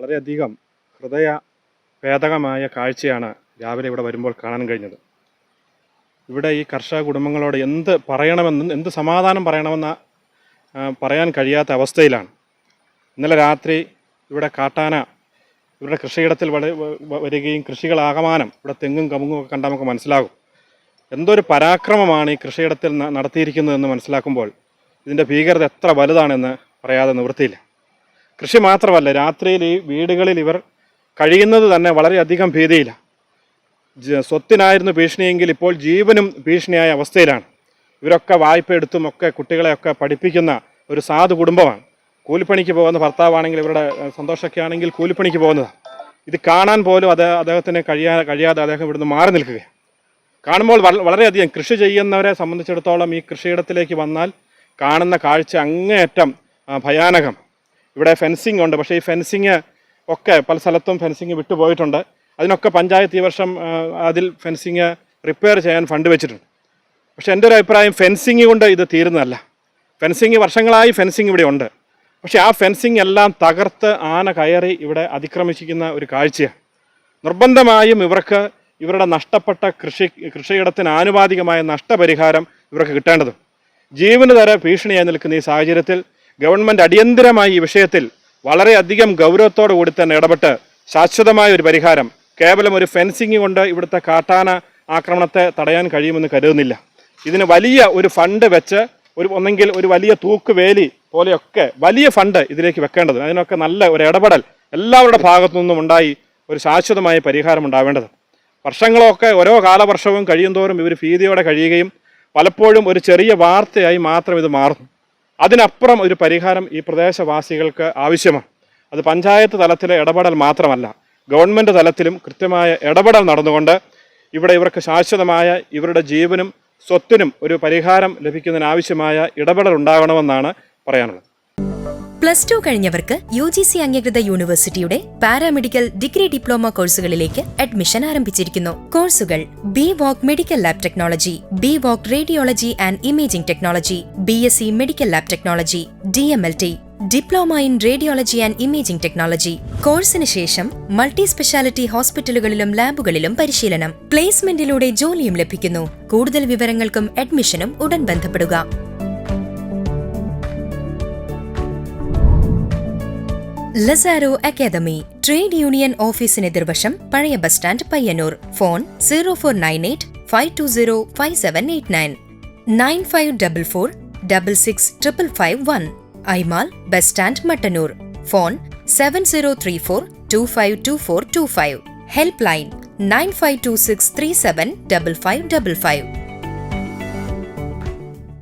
വളരെയധികം ഹൃദയഭേദകമായ കാഴ്ചയാണ് രാവിലെ ഇവിടെ വരുമ്പോൾ കാണാൻ കഴിഞ്ഞത്. ഇവിടെ ഈ കർഷക കുടുംബങ്ങളോട് എന്ത് പറയണമെന്നും എന്ത് സമാധാനം പറയണമെന്ന് പറയാൻ കഴിയാത്ത അവസ്ഥയിലാണ്. ഇന്നലെ രാത്രി ഇവിടെ കാട്ടാന ഇവരുടെ കൃഷിയിടത്തിൽ വരികയും കൃഷികളാകമാനം ഇവിടെ തെങ്ങും കമുങ്ങും ഒക്കെ കണ്ടാൽ നമുക്ക് മനസ്സിലാകും എന്തൊരു പരാക്രമമാണ് ഈ കൃഷിയിടത്തിൽ നടത്തിയിരിക്കുന്നതെന്ന് മനസ്സിലാക്കുമ്പോൾ ഇതിൻ്റെ ഭീകരത എത്ര വലുതാണെന്ന് പറയാതെ നിവൃത്തിയില്ല. കൃഷി മാത്രമല്ല, രാത്രിയിൽ ഈ വീടുകളിൽ ഇവർ കഴിയുന്നത് തന്നെ വളരെയധികം ഭീതിയില്ല. സ്വത്തിനായിരുന്നു ഭീഷണിയെങ്കിൽ ഇപ്പോൾ ജീവനും ഭീഷണിയായ അവസ്ഥയിലാണ്. ഇവരൊക്കെ വായ്പ എടുത്തും ഒക്കെ കുട്ടികളെയൊക്കെ പഠിപ്പിക്കുന്ന ഒരു സാധു കുടുംബമാണ്. കൂലിപ്പണിക്ക് പോകുന്ന ഭർത്താവാണെങ്കിൽ ഇവരുടെ സന്തോഷമൊക്കെ ആണെങ്കിൽ കൂലിപ്പണിക്ക് പോകുന്നതാണ്. ഇത് കാണാൻ പോലും അദ്ദേഹത്തിന് കഴിയാതെ അദ്ദേഹം ഇവിടുന്ന് മാറി നിൽക്കുകയാണ്. കാണുമ്പോൾ വളരെയധികം കൃഷി ചെയ്യുന്നവരെ സംബന്ധിച്ചിടത്തോളം ഈ കൃഷിയിടത്തിലേക്ക് വന്നാൽ കാണുന്ന കാഴ്ച അങ്ങേയറ്റം ഭയാനകം. ഇവിടെ ഫെൻസിങ് ഉണ്ട്, പക്ഷേ ഈ ഫെൻസിങ് ഒക്കെ പല സ്ഥലത്തും ഫെൻസിങ് വിട്ടുപോയിട്ടുണ്ട്. അതിനൊക്കെ പഞ്ചായത്ത് ഈ വർഷം അതിൽ ഫെൻസിങ് റിപ്പയർ ചെയ്യാൻ ഫണ്ട് വെച്ചിട്ടുണ്ട്. പക്ഷേ എൻ്റെ ഒരു അഭിപ്രായം ഫെൻസിങ് കൊണ്ട് ഇത് തീരുന്നതല്ല. ഫെൻസിങ് വർഷങ്ങളായി ഫെൻസിങ് ഇവിടെ ഉണ്ട്. പക്ഷേ ആ ഫെൻസിങ് എല്ലാം തകർത്ത് ആന കയറി ഇവിടെ അതിക്രമിച്ചിരിക്കുന്ന ഒരു കാഴ്ചയാണ്. നിർബന്ധമായും ഇവർക്ക് ഇവരുടെ നഷ്ടപ്പെട്ട കൃഷിയിടത്തിന് ആനുപാതികമായ നഷ്ടപരിഹാരം ഇവർക്ക് കിട്ടേണ്ടത്. ജീവന് തര ഭീഷണിയായി നിൽക്കുന്ന ഈ സാഹചര്യത്തിൽ ഗവൺമെൻറ് അടിയന്തരമായി ഈ വിഷയത്തിൽ വളരെയധികം ഗൗരവത്തോടു കൂടി തന്നെ ഇടപെട്ട് ശാശ്വതമായ ഒരു പരിഹാരം, കേവലം ഒരു ഫെൻസിങ് കൊണ്ട് ഇവിടുത്തെ കാട്ടാന ആക്രമണത്തെ തടയാൻ കഴിയുമെന്ന് കരുതുന്നില്ല. ഇതിന് വലിയ ഒരു ഫണ്ട് വെച്ച് ഒന്നെങ്കിൽ ഒരു വലിയ തൂക്കുവേലി പോലെയൊക്കെ വലിയ ഫണ്ട് ഇതിലേക്ക് വെക്കേണ്ടത്. അതിനൊക്കെ നല്ല ഒരു ഇടപെടൽ എല്ലാവരുടെ ഭാഗത്തു നിന്നും ഉണ്ടായി ഒരു ശാശ്വതമായ പരിഹാരം ഉണ്ടാവേണ്ടത്. വർഷങ്ങളൊക്കെ ഓരോ കാലവർഷവും കഴിയുന്തോറും ഇവർ ഭീതിയോടെ കഴിയുകയും പലപ്പോഴും ഒരു ചെറിയ വാർത്തയായി മാത്രം ഇത് മാറുന്നു. അതിനപ്പുറം ഒരു പരിഹാരം ഈ പ്രദേശവാസികൾക്ക് ആവശ്യമാണ്. അത് പഞ്ചായത്ത് തലത്തിലെ ഇടപെടൽ മാത്രമല്ല, ഗവൺമെൻറ് തലത്തിലും കൃത്യമായ ഇടപെടൽ നടന്നുകൊണ്ട് ഇവിടെ ഇവർക്ക് ശാശ്വതമായ ഇവരുടെ ജീവനും സ്വത്തിനും ഒരു പരിഹാരം ലഭിക്കുന്നതിനാവശ്യമായ ഇടപെടൽ ഉണ്ടാകണമെന്നാണ് പറയാനുള്ളത്. +2 കഴിഞ്ഞവർക്ക് UGC അംഗീകൃത യൂണിവേഴ്സിറ്റിയുടെ പാരാമെഡിക്കൽ ഡിഗ്രി ഡിപ്ലോമ കോഴ്സുകളിലേക്ക് അഡ്മിഷൻ ആരംഭിച്ചിരിക്കുന്നു. കോഴ്സുകൾ BVOC medical lab technology, BVOC radiology and imaging technology, BSc medical lab technology, DMLT, diploma in radiology and imaging technology. കോഴ്സിന് ശേഷം മൾട്ടി സ്പെഷ്യാലിറ്റി ഹോസ്പിറ്റലുകളിലും ലാബുകളിലും പരിശീലനം. പ്ലേസ്മെന്റിലൂടെ ജോലിയും ലഭിക്കുന്നു. കൂടുതൽ വിവരങ്ങൾക്കും അഡ്മിഷനും ഉടൻ ബന്ധപ്പെടുക. ലസാരോ അക്കാദമി, ട്രേഡ് യൂണിയൻ ഓഫീസിന് എതിർവശം, പഴയ ബസ് സ്റ്റാൻഡ്, പയ്യന്നൂർ. ഫോൺ 0498 520 5789 9544 665551. ഐമാൽ bus stand, Mattannur. Phone 7034 252425. Help line 9526 37 5555.